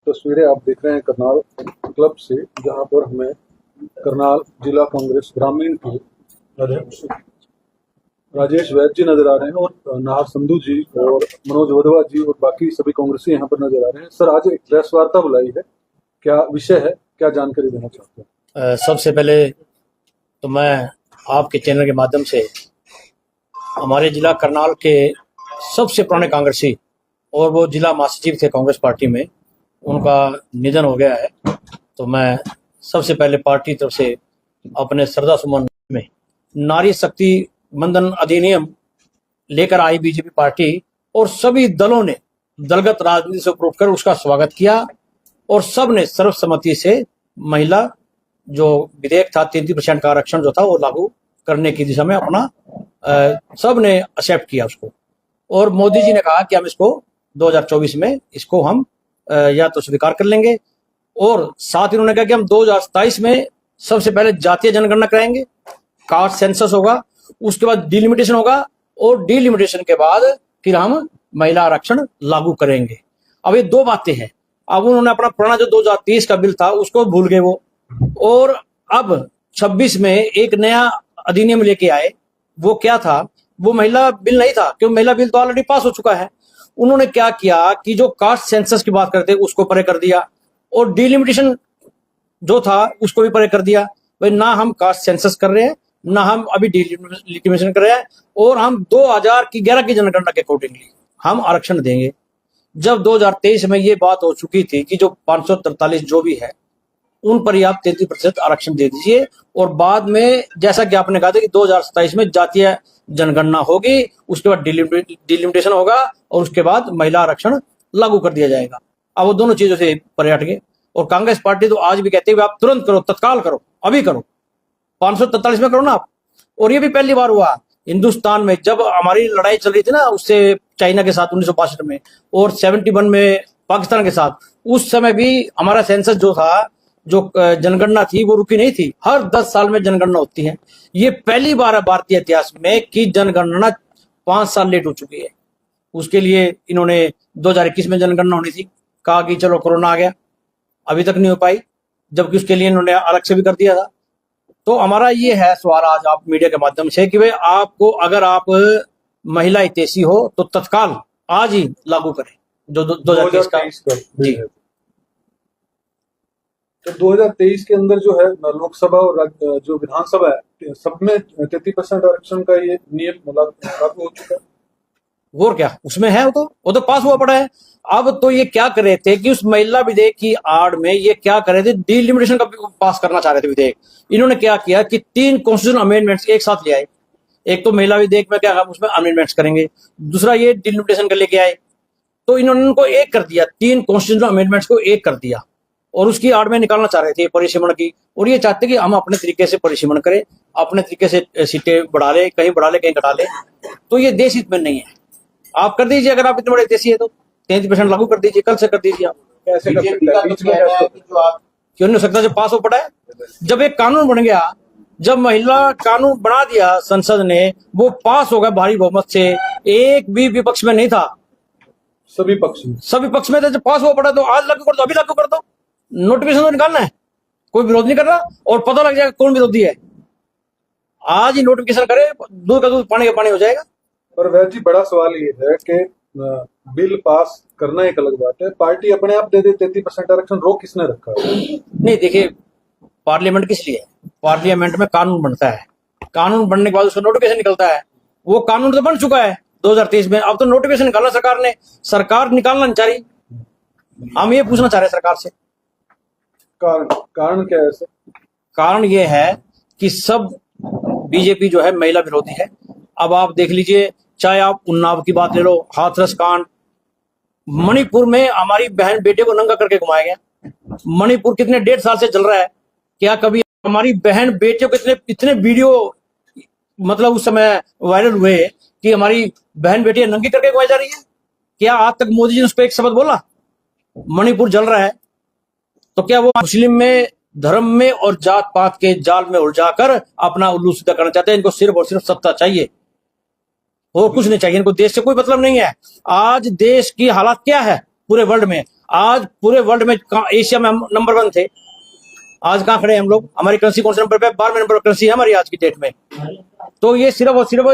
तस्वीरें आप देख रहे हैं करनाल क्लब से, जहां पर हमें करनाल जिला कांग्रेस ग्रामीण के अध्यक्ष राजेश वैद्य जी नजर आ रहे हैं और नाहर संधू जी और मनोज वधवा जी और बाकी सभी कांग्रेसी यहाँ पर नजर आ रहे हैं। सर, आज एक प्रेस वार्ता बुलाई है, क्या विषय है, क्या जानकारी देना चाहते हैं? सबसे पहले तो मैं आपके चैनल के माध्यम से हमारे जिला करनाल के सबसे पुराने कांग्रेसी और वो जिला महासचिव थे कांग्रेस पार्टी में, उनका निधन हो गया है। तो मैं सबसे पहले पार्टी तरफ से अपने श्रद्धा सुमन में नारी शक्ति बंधन अधिनियम लेकर आई बीजेपी पार्टी और सभी दलों ने दलगत राजनीति से ऊपर उठकर उसका स्वागत किया और सब ने सर्वसम्मति से महिला जो विधेयक था 33% का आरक्षण जो था वो लागू करने की दिशा में अपना सब ने एक्सेप्ट किया उसको। और मोदी जी ने कहा कि हम इसको 2024 में इसको हम या तो स्वीकार कर लेंगे, और साथ ही उन्होंने कहा कि हम 2027 में सबसे पहले जातीय जनगणना कराएंगे, कास्ट सेंसस होगा, उसके बाद डिलिमिटेशन होगा और डिलिमिटेशन के बाद फिर हम महिला आरक्षण लागू करेंगे। अब ये दो बातें हैं। अब उन्होंने अपना पुराना जो 2023 का बिल था उसको भूल गए वो, और अब 26 में एक नया अधिनियम लेके आए। वो क्या था? वो महिला बिल नहीं था, क्योंकि महिला बिल तो ऑलरेडी पास हो चुका है। उन्होंने क्या किया कि जो कास्ट सेंसस की बात करते उसको परे कर दिया और डिलिमिटेशन जो था उसको भी परे कर दिया। भाई, ना हम कास्ट सेंसस कर रहे हैं, ना हम अभी डिलिमिटेशन कर रहे हैं, और हम 2011 की जनगणना के अकॉर्डिंगली हम आरक्षण देंगे। जब 2023 में ये बात हो चुकी थी कि जो 543 जो भी है उन पर ही आप 33% आरक्षण दे दीजिए, और बाद में जैसा कि आपने कहा था कि 2027 में जातीय जनगणना होगी, उसके बाद डिलिमिटेशन होगा और उसके बाद महिला आरक्षण लागू कर दिया जाएगा। अब वो दोनों चीजों से परे हट गए। और कांग्रेस पार्टी तो आज भी कहती है आप तुरंत करो, तत्काल करो, अभी करो, 543 में करो ना आप। और ये भी पहली बार हुआ हिंदुस्तान में, जब हमारी लड़ाई चल रही थी ना उससे चाइना के साथ 1962 में और 71 में पाकिस्तान के साथ, उस समय भी हमारा सेंसस जो था, जो जनगणना थी वो रुकी नहीं थी। हर 10 साल में जनगणना होती है। ये पहली बार है भारतीय इतिहास में कि जनगणना 5 साल लेट हो चुकी है। उसके लिए इन्होंने 2021 में जनगणना होनी थी, कहा कि चलो कोरोना आ गया, अभी तक नहीं हो पाई, जबकि उसके लिए इन्होंने अलग से भी कर दिया था। तो हमारा ये है सवाल आज आप मीडिया के माध्यम से कि भाई आपको, अगर आप महिला हितैषी हो तो तत्काल आज ही लागू करें जो 2023 का जी। तो 2023 के अंदर जो है लोकसभा और जो विधानसभा है, सब में 33% आरक्षण का ये नियम लागू हो चुका है। और क्या उसमें है? वो तो पास हुआ पड़ा है। अब तो ये क्या कर रहे थे कि उस महिला विधेयक की आड़ में ये क्या कर रहे थे, डिलिमिटेशन का पास करना चाह रहे थे विधेयक। इन्होंने क्या किया कि 3 कॉन्स्टिट्यूशन अमेंडमेंट्स एक साथ ले आए। एक तो महिला विधेयक में क्या हम उसमें अमेंडमेंट्स करेंगे, दूसरा ये डिलिमिटेशन का लेके आए। तो इन्होंने उनको एक कर दिया, 3 कॉन्स्टिट्यूशन अमेंडमेंट्स को एक कर दिया, और उसकी आड़ में निकालना चाह रहे थे परिसीमन की। और ये चाहते कि हम अपने तरीके से परिसीमन करें, अपने तरीके से सीटें बढ़ा ले, कहीं बढ़ा ले कहीं घटा ले। तो ये देश हित में नहीं है। आप कर दीजिए, अगर आप इतने बड़े देशी है तो 33% लागू कर दीजिए, कल से कर दीजिए। आप कैसे कर सकते हैं? बीच में क्यों नहीं हो सकता? जब पास हो पड़ा है, जब एक कानून बन गया, जब महिला कानून बना दिया संसद ने, वो पास हो गया भारी बहुमत से, एक भी विपक्ष में नहीं था, सभी पक्ष में थे। जब पास हुआ पड़ा तो आज लागू कर दो, अभी लागू कर दो। नोटिफिकेशन तो निकालना है, कोई विरोध नहीं कर रहा, और पता लग जाएगा कौन विरोधी है। आज ही नोटिफिकेशन करे, दूध का दूध पानी का पानी हो जाएगा। पर वैद्य जी, बड़ा सवाल ये है कि बिल पास करना एक अलग बात है, पार्टी अपने आप दे दे 33% आरक्षण, रोक किसने रखा है? नहीं, देखिए, पार्लियामेंट किस लिए है? पार्लियामेंट में कानून बनता है, कानून बनने के बाद उसका नोटिफिकेशन निकलता है। वो कानून तो बन चुका है 2023 में, अब तो नोटिफिकेशन निकालना सरकार ने, सरकार निकालना नहीं चाह रही। हम ये पूछना चाह रहे हैं सरकार से, कारण क्या है सर? कारण ये है कि सब बीजेपी जो है महिला विरोधी है। अब आप देख लीजिए, चाहे आप उन्नाव की बात ले लो, हाथरस कांड, मणिपुर में हमारी बहन बेटे को नंगा करके घुमाया गया। मणिपुर कितने 1.5 साल से चल रहा है, क्या कभी हमारी बहन बेटे को इतने वीडियो मतलब उस समय वायरल हुए कि हमारी बहन बेटी नंगी करके घुमाई जा रही है? क्या आज तक मोदी जी ने उस पर एक शब्द बोला? मणिपुर जल रहा है तो क्या वो मुस्लिम में, धर्म में और जात पात के जाल में उलझाकर अपना उल्लू सीधा करना चाहते हैं? इनको सिर्फ और सिर्फ सत्ता चाहिए और कुछ नहीं चाहिए इनको, देश से कोई मतलब नहीं है। आज देश की हालत क्या है पूरे वर्ल्ड में? आज पूरे वर्ल्ड में एशिया में हम नंबर 1 थे, आज कहाँ खड़े हैं हम लोग? हमारी करेंसी कौन से नंबर पे? 12वें नंबर करेंसी है हमारी आज की डेट में। तो ये सिर्फ और सिर्फ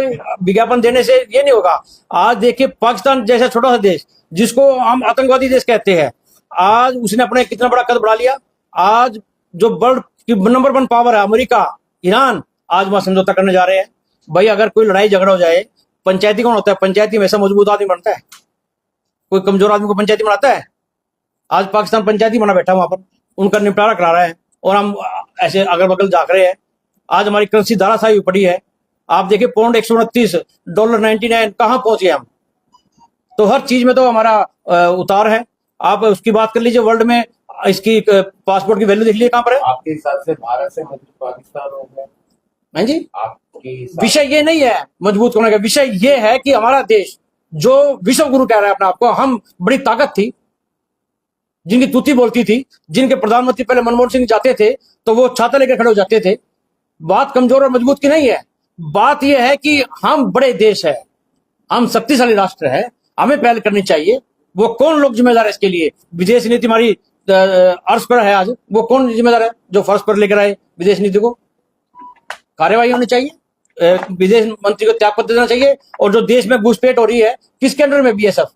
विज्ञापन देने से ये नहीं होगा। आज देखिए पाकिस्तान जैसा छोटा सा देश जिसको हम आतंकवादी देश कहते हैं, आज उसने अपने कितना बड़ा कद बढ़ा लिया। आज जो वर्ल्ड की नंबर 1 पावर है अमेरिका, ईरान, आज वहां समझौता करने जा रहे हैं। भाई अगर कोई लड़ाई झगड़ा हो जाए, पंचायती कौन होता है? पंचायती में ऐसा मजबूत आदमी बनता है, कोई कमजोर आदमी को पंचायती बनाता है? आज पाकिस्तान पंचायती बना बैठा वहां पर, उनका निपटारा करा रहा है और हम ऐसे अगल बगल झाँक रहे हैं। आज हमारी करेंसी धाराशाही पड़ी है। आप देखिए पौंड 129, डॉलर 99, कहाँ पहुंचे हम? तो हर चीज में तो हमारा उतार है। आप उसकी बात कर लीजिए, वर्ल्ड में इसकी पासपोर्ट की वैल्यू देख लीजिए कहाँ पर है। आपके हिसाब से भारत से मजबूत पाकिस्तान हो गया? हाँ जी, आपके हिसाब विषय ये नहीं है मजबूत होने का, विषय ये है कि हमारा देश जो विश्व गुरु कह रहा है अपने आप को, हम बड़ी ताकत थी, जिनकी तूती बोलती थी, जिनके प्रधानमंत्री पहले मनमोहन सिंह जाते थे तो वो छाता लेकर खड़े हो जाते थे। बात कमजोर और मजबूत की नहीं है, बात यह है कि हम बड़े देश है, हम शक्तिशाली राष्ट्र है, हमें पहल करनी चाहिए। वो कौन लोग जिम्मेदार है इसके लिए? विदेश नीति हमारी अर्श पर है आज, वो कौन जिम्मेदार है जो फर्श पर लेकर आए विदेश नीति को? कार्यवाही होनी चाहिए, विदेश मंत्री को त्यागपत्र देना चाहिए। और जो देश में घुसपैठ हो रही है, किसके अंडर में? बीएसएफ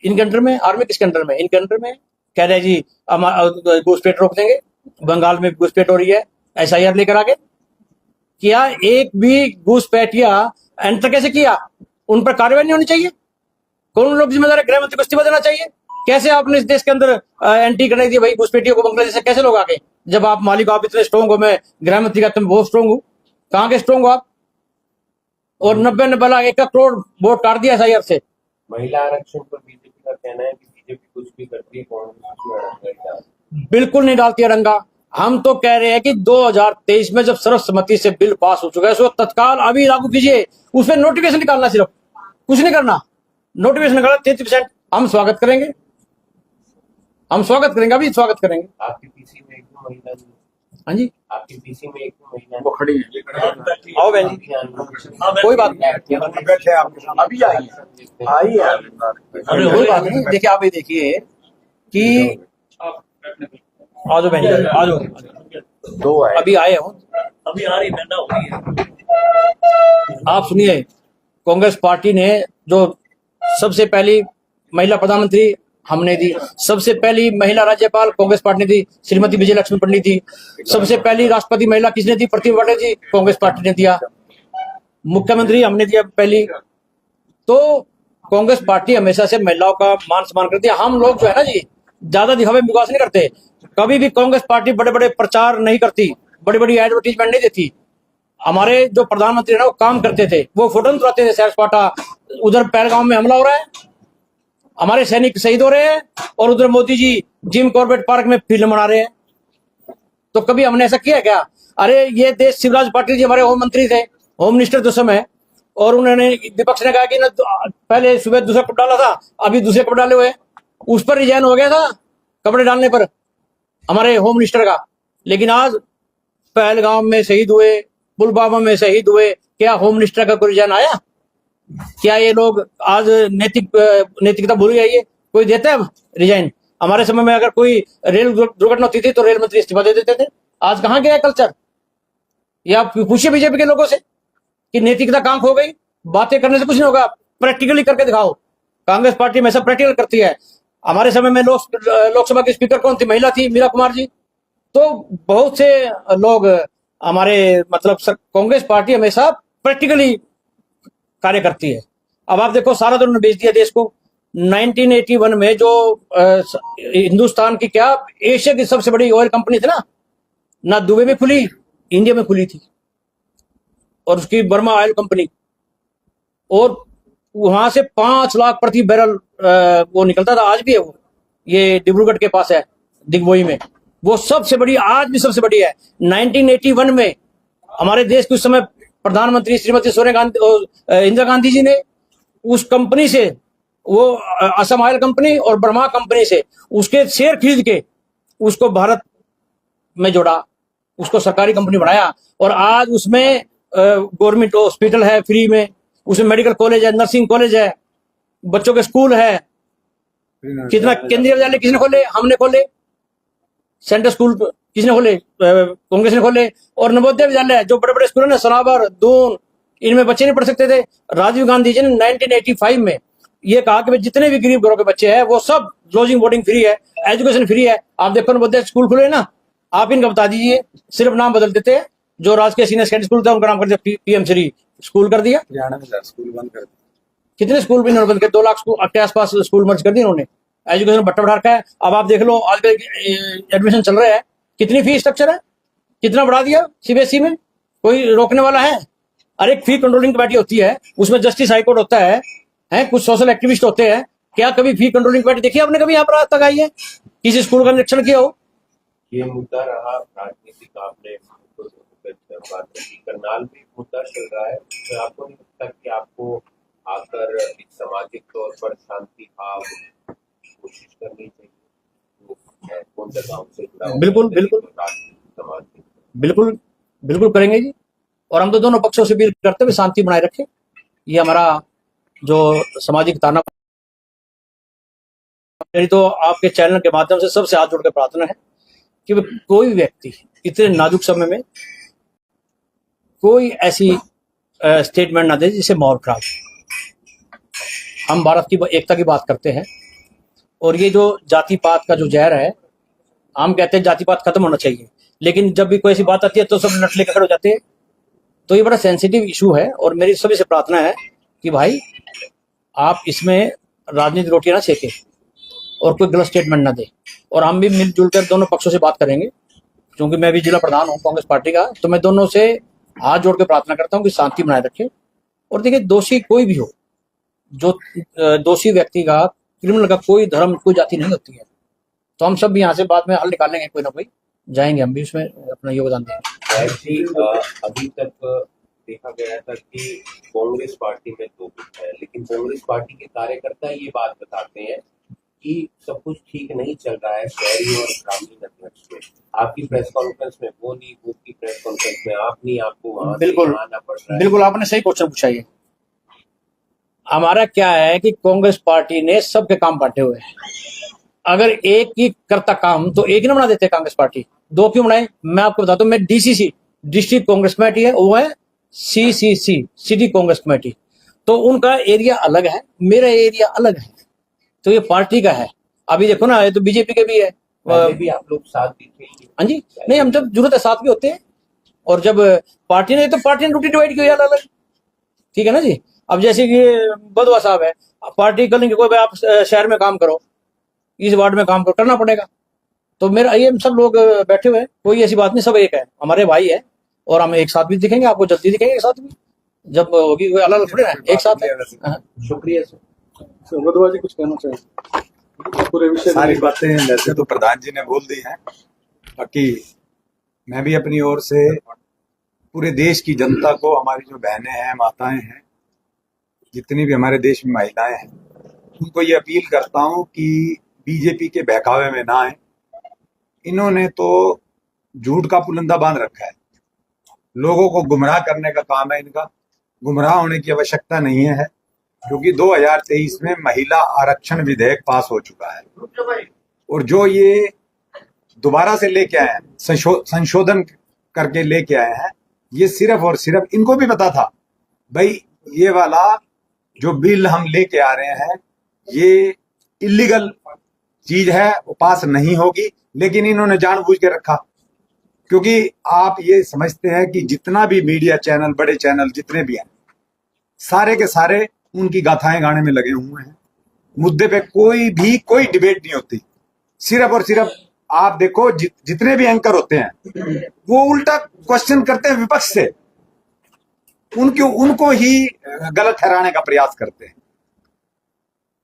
इनके अंडर में, आर्मी किसके अंडर में? इनके अंडर में। कह रहे जी घुसपैठ रोक देंगे, बंगाल में घुसपैठ हो रही है, एसआईआर लेकर आगे। क्या एक भी घुसपैठिया एंटर कैसे किया? उन पर कार्रवाई नहीं होनी चाहिए? कौन लोग जिम्मेदार है? गृह मंत्री को इस्तीफा देना चाहिए। कैसे आपने इस देश के अंदर एंट्री करने दी भाई घुसपैठियों को? बांग्लादेश से कैसे लोग आ गए? जब आप मालिक, आप इतने स्ट्रॉन्ग हो, मैं गृह मंत्री का तुम बहुत स्ट्रॉन्ग हूं, कहां के स्ट्रॉन्ग हो आप? और 90 लाख 1 करोड़ वोट काट दिया एसआईआर से। महिला आरक्षण पर बीजेपी का कहना है कि बीजेपी कुछ भी करती है, कांग्रेस बिल्कुल नहीं डालती है रंगा। हम तो कह रहे हैं कि 2023 में जब सर्वसम्मति से बिल पास हो चुका है, उसको तत्काल अभी लागू कीजिए। उसमें नोटिफिकेशन निकालना, सिर्फ कुछ नहीं करना, नोटिफिकेशन निकाला 33%, हम स्वागत करेंगे, हम स्वागत करेंगे, अभी स्वागत करेंगे। आपकी पीसी में एक भी महिला नहीं? हाँ जी, आपकी पीसी में एक भी महिला वो खड़ी है। आओ बहन जी, कोई बात नहीं, बैठे आपके सामने अभी आई है कोई बात नहीं। देखिए आप ये देखिए कि आ जाओ बहन जी, आ जाओ, दो है अभी आए हो, अभी आ रही महंगा हो रही है। आप सुनिए। कांग्रेस पार्टी ने जो सबसे पहली महिला प्रधानमंत्री हमने दी, सबसे पहली महिला राज्यपाल कांग्रेस पार्टी ने दी, श्रीमती विजय लक्ष्मी पंडित थी। सबसे पहली राष्ट्रपति महिला किसने दी? प्रतिभा पाटिल जी, कांग्रेस पार्टी ने दिया। मुख्यमंत्री हमने दिया पहली। तो कांग्रेस पार्टी हमेशा से महिलाओं का मान सम्मान करती है। हम लोग जो है ना जी, ज्यादा दिखावे विकास नहीं करते। कभी भी कांग्रेस पार्टी बड़े बड़े प्रचार नहीं करती, बड़ी बड़ी एडवर्टीजमेंट नहीं देती। हमारे जो प्रधानमंत्री है ना, वो काम करते थे, वो फोटो उतराते थे, सैर सपाटा, उधर पहलगाम में हमला हो रहा है, हमारे सैनिक शहीद हो रहे हैं, और उधर Modi ji Jim Corbett park में फिल्म बना रहे हैं। तो कभी हमने ऐसा किया क्या? अरे ये देश, शिवराज पाटिल जी हमारे होम मंत्री थे, होम मिनिस्टर तो समय, और उन्होंने, विपक्ष ने कहा कि ना पहले सुबह दूसरा कपड़ा डाला था, अभी दूसरे कपड़े डाले हुए, उस पर रिजाइन हो गया था कपड़े डालने पर हमारे होम मिनिस्टर का। लेकिन आज पहलगाम में शहीद हुए, पुलवामा में शहीद हुए, क्या होम मिनिस्टर का कोई रिजाइन आया? क्या ये लोग आज नैतिकता भूल गई है? कोई देता है रिजाइन? हमारे समय में अगर कोई रेल दुर्घटना होती थी तो रेल मंत्री इस्तीफा दे देते थे। आज कहाँ गया कल्चर? या पूछिए बीजेपी के लोगों से कि नैतिकता कहाँ खो गई? बातें करने से कुछ नहीं होगा, प्रैक्टिकली करके दिखाओ। कांग्रेस पार्टी हमेशा प्रैक्टिकल करती है। हमारे समय में लोकसभा की स्पीकर कौन थी? महिला थी, मीरा कुमार जी। तो बहुत से लोग हमारे, मतलब कांग्रेस पार्टी हमेशा प्रैक्टिकली कार्य करती है। अब आप देखो, सारा तो उन्होंने बेच दिया देश को। 1981 में जो हिंदुस्तान की, क्या एशिया की सबसे बड़ी ऑयल कंपनी थी ना दुबई में खुली, इंडिया में खुली थी, और उसकी बर्मा ऑयल कंपनी, और वहां से 5 लाख प्रति बैरल वो निकलता था। आज भी है वो, ये डिब्रूगढ़ के पास है, दिग्बोई में, वो सबसे बड़ी, आज भी सबसे बड़ी है। 1981 में हमारे देश के उस समय प्रधानमंत्री श्रीमती इंदिरा गांधी जी ने उस कंपनी से, वो असम ऑयल कंपनी और बर्मा कंपनी से, उसके शेयर खरीद के उसको भारत में जोड़ा, उसको सरकारी कंपनी बनाया, और आज उसमें गवर्नमेंट हॉस्पिटल है फ्री में, उसमें मेडिकल कॉलेज है, नर्सिंग कॉलेज है, बच्चों के स्कूल है, कितना केंद्रीय विद्यालय किसने खोले? हमने खोले। सेंट्रल स्कूल किसने खोले? कांग्रेस ने खोले। और नवोदय विद्यालय जो बड़े बड़े स्कूल है ना, सनावर, दून, इनमें बच्चे नहीं पढ़ सकते थे। राजीव गांधी जी ने 1985 में ये कहा कि जितने भी गरीब घरों के बच्चे हैं वो सब लॉजिंग बोर्डिंग फ्री है, एजुकेशन फ्री है। आप देखो नवोदय स्कूल खुले ना, आप इनका बता दीजिए, सिर्फ नाम बदल देते हैं। जो राजकीय सीनियर सेकेंडरी स्कूल था उनका नाम कर दिया पीएम श्री स्कूल कर दिया। स्कूल बंद कर कितने स्कूल भी इन्होंने बंद कर, 2 लाख के आसपास स्कूल मर्ज कर दिए इन्होंने। एजुकेशन भट्टा बढ़ा रखा है। अब आप देख लो आज एडमिशन चल रहा है, कितनी फी स्ट्रक्चर है, कितना बढ़ा दिया सीबीएसई में, कोई रोकने वाला है? अरे एक फी कंट्रोलिंग कमेटी होती है, उसमें जस्टिस हाईकोर्ट होता है, कुछ सोशल एक्टिविस्ट होते हैं। क्या कभी फी कंट्रोलिंग कमेटी देखी आपने? कभी यहाँ पर आज तक आई है? किसी स्कूल का निरीक्षण किया हो? ये मुद्दा रहा राजनीतिक, आपने बात की, करनाल में मुद्दा चल रहा है। तो आपको नहीं लगता कि आपको आकर एक सामाजिक तौर पर शांति भाव कोशिश करनी चाहिए? कौन सा गाँव से जुड़ा हुआ है? बिल्कुल बिल्कुल समाज से बिल्कुल बिल्कुल करेंगे जी। और हम तो दोनों पक्षों से अपील करते हुए शांति बनाए रखें। ये हमारा जो सामाजिक ताना, मेरी तो आपके चैनल के माध्यम से सबसे हाथ जोड़कर प्रार्थना है कि कोई व्यक्ति इतने नाजुक समय में कोई ऐसी स्टेटमेंट ना दे जिससे माहौल खराब। हम भारत की एकता की बात करते हैं, और ये जो जाति पात का जो जहर है, हम कहते हैं जाति पात खत्म होना चाहिए, लेकिन जब भी कोई ऐसी बात आती है तो सब नट लेकर खड़े हो जाते हैं। तो ये बड़ा सेंसिटिव इशू है, और मेरी सभी से प्रार्थना है कि भाई आप इसमें राजनीतिक रोटियां ना सेके और कोई गलत स्टेटमेंट ना दे। और हम भी मिलजुल कर दोनों पक्षों से बात करेंगे, क्योंकि मैं भी जिला प्रधान हूँ कांग्रेस पार्टी का। तो मैं दोनों से हाथ जोड़ के प्रार्थना करता हूँ कि शांति बनाए रखें। और देखिए, दोषी कोई भी हो, जो दोषी व्यक्ति का, क्रिमिनल का कोई धर्म कोई जाति नहीं होती है। तो हम सब भी यहाँ से बाद में हल निकालेंगे, कोई ना कोई जाएंगे, हम भी उसमें अपना योगदान देंगे। ऐसी अभी तक देखा गया था कि कांग्रेस पार्टी में 2 गुट है, लेकिन कांग्रेस पार्टी के कार्यकर्ता ये बात बताते हैं कि सब कुछ ठीक नहीं चल रहा है शहरी और ग्रामीण अध्यक्ष में। आपकी प्रेस कॉन्फ्रेंस में वो नहीं, वो की प्रेस कॉन्फ्रेंस में आप नहीं, आपको वहां बिल्कुल आना पड़ रहा है। बिल्कुल, आपने सही क्वेश्चन पूछा। ये हमारा क्या है कि कांग्रेस पार्टी ने सबके काम बांटे हुए हैं। अगर एक ही करता काम तो एक ही ना बना देते कांग्रेस पार्टी, 2 क्यों बनाए? मैं आपको बताता हूँ। मैं डीसीसी, डिस्ट्रिक्ट कांग्रेस कमेटी है, वो है सीसीसी, सिटी कांग्रेस कमेटी। तो उनका एरिया अलग है, मेरा एरिया अलग है, तो ये पार्टी का है। अभी देखो ना, ये तो बीजेपी के भी है। पहले भी आप लोग साथ भी थे। हाँ जी, नहीं, हम जब जरूरत है साथ भी होते हैं। और जब पार्टी ने, तो पार्टी ने ड्यूटी डिवाइड की अलग अलग, ठीक है ना जी। अब जैसे कि बदवा साहब है, पार्टी करेंगे कोई, आप शहर में काम करो, इस वार्ड में काम करो, करना पड़ेगा। तो मेरा ये सब लोग बैठे हुए हैं, कोई ऐसी बात नहीं, सब एक है, हमारे भाई है। और हम एक साथ भी दिखेंगे, आपको जल्दी दिखेंगे एक साथ भी, जब होगी अलग अलग थोड़ी ना, एक साथ है। हाँ। शुक्रिया सर। वधवा जी कुछ कहना चाहिए पूरे विषय सारी बातें वैसे तो प्रधान जी ने बोल दी हैं। बाकी मैं भी अपनी ओर से पूरे देश की जनता को, हमारी जो बहनें हैं, माताएं हैं, जितनी भी हमारे देश में महिलाएं हैं, उनको ये अपील करता हूं कि बीजेपी के बहकावे में ना आए। इन्होंने तो झूठ का पुलंदा बांध रखा है, लोगों को गुमराह करने का काम है इनका। गुमराह होने की आवश्यकता नहीं है, क्योंकि 2023 में महिला आरक्षण विधेयक पास हो चुका है। और जो ये दोबारा से लेके आए हैं, संशोधन करके लेके आए हैं, ये सिर्फ और सिर्फ इनको भी पता था भाई ये वाला जो बिल हम लेके आ रहे हैं ये इलीगल चीज है, वो पास नहीं होगी, लेकिन इन्होंने जानबूझ के रखा। क्योंकि आप ये समझते हैं कि जितना भी मीडिया चैनल, बड़े चैनल जितने भी हैं, सारे के सारे उनकी गाथाएं गाने में लगे हुए हैं। मुद्दे पे कोई डिबेट नहीं होती। सिर्फ और सिर्फ आप देखो, जितने भी एंकर होते हैं वो उल्टा क्वेश्चन करते हैं विपक्ष से, उनको ही गलत ठहराने का प्रयास करते हैं।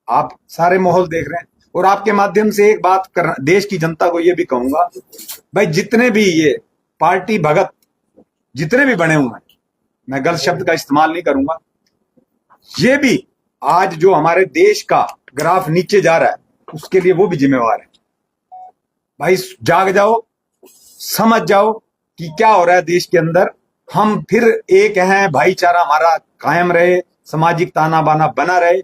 आप सारे माहौल देख रहे हैं। और आपके माध्यम से एक बात कर, देश की जनता को ये भी कहूंगा, भाई जितने भी ये पार्टी भगत जितने भी बने हुए हैं, मैं गलत शब्द का इस्तेमाल नहीं करूंगा, ये भी आज जो हमारे देश का ग्राफ नीचे जा रहा है उसके लिए वो भी जिम्मेवार है। भाई जाग जाओ, समझ जाओ कि क्या हो रहा है देश के अंदर। हम फिर एक हैं, भाईचारा हमारा कायम रहे, सामाजिक ताना बाना बना रहे।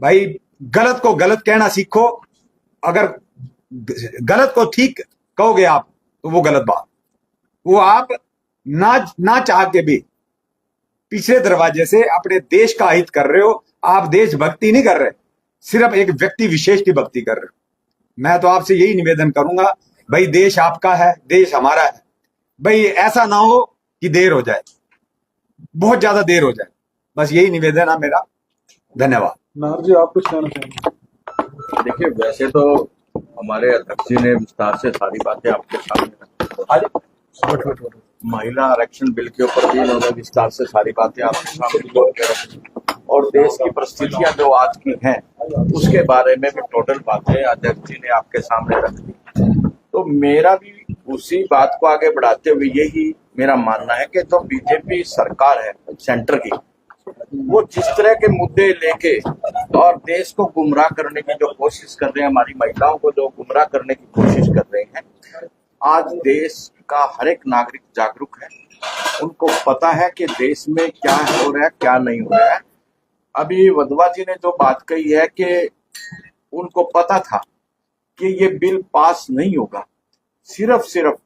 भाई गलत को गलत कहना सीखो। अगर गलत को ठीक कहोगे आप तो वो गलत बात, वो आप ना चाह के भी पिछले दरवाजे से अपने देश का हित कर रहे हो। आप देशभक्ति नहीं कर रहे, सिर्फ एक व्यक्ति विशेष की भक्ति कर रहे हो। मैं तो आपसे यही निवेदन करूंगा, भाई देश आपका है, देश हमारा है। भाई ऐसा ना हो कि देर हो जाए, बहुत ज्यादा देर हो जाए। बस यही निवेदन है मेरा। धन्यवाद। नाहर जी, आप कुछ कहना चाहेंगे? देखिए, वैसे तो हमारे अध्यक्ष जी ने विस्तार से सारी बातें आपके सामने रखी। महिला आरक्षण बिल के ऊपर भी इन्होंने विस्तार से सारी बातें आपके सामने जोड़ के रखी, और देश की परिस्थितियां जो आज की हैं उसके बारे में भी टोटल बातें अध्यक्ष जी ने आपके सामने रख दी। तो मेरा भी उसी बात को आगे बढ़ाते हुए यही मेरा मानना है कि जो बीजेपी सरकार है सेंटर की, वो जिस तरह के मुद्दे लेके और देश को गुमराह करने की जो कोशिश कर रहे हैं, हमारी महिलाओं को जो गुमराह करने की कोशिश कर रहे हैं, आज देश का हर एक नागरिक जागरूक है। उनको पता है कि देश में क्या हो रहा है, क्या नहीं हो रहा है। अभी वधवा जी ने जो बात कही है कि उनको पता था कि ये बिल पास नहीं होगा, सिर्फ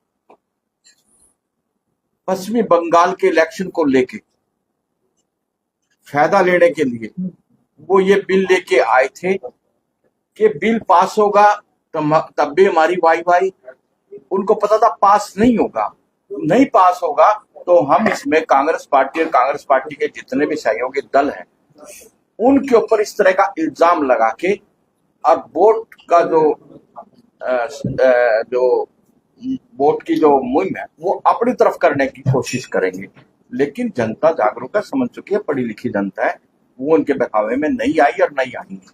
पश्चिमी बंगाल के इलेक्शन को लेके फायदा लेने के लिए वो ये बिल लेके आए थे कि बिल पास होगा तब भी हमारी वाई। उनको पता था पास नहीं होगा, नहीं पास होगा तो हम इसमें कांग्रेस पार्टी और कांग्रेस पार्टी के जितने भी सहयोगी दल हैं उनके ऊपर इस तरह का इल्जाम लगा के अब वोट का जो वोट की जो मुहिम है वो अपनी तरफ करने की कोशिश करेंगे। लेकिन जनता जागरूक है, समझ चुकी है, पढ़ी लिखी जनता है, वो उनके बहकावे में नहीं आई और नहीं आएंगी।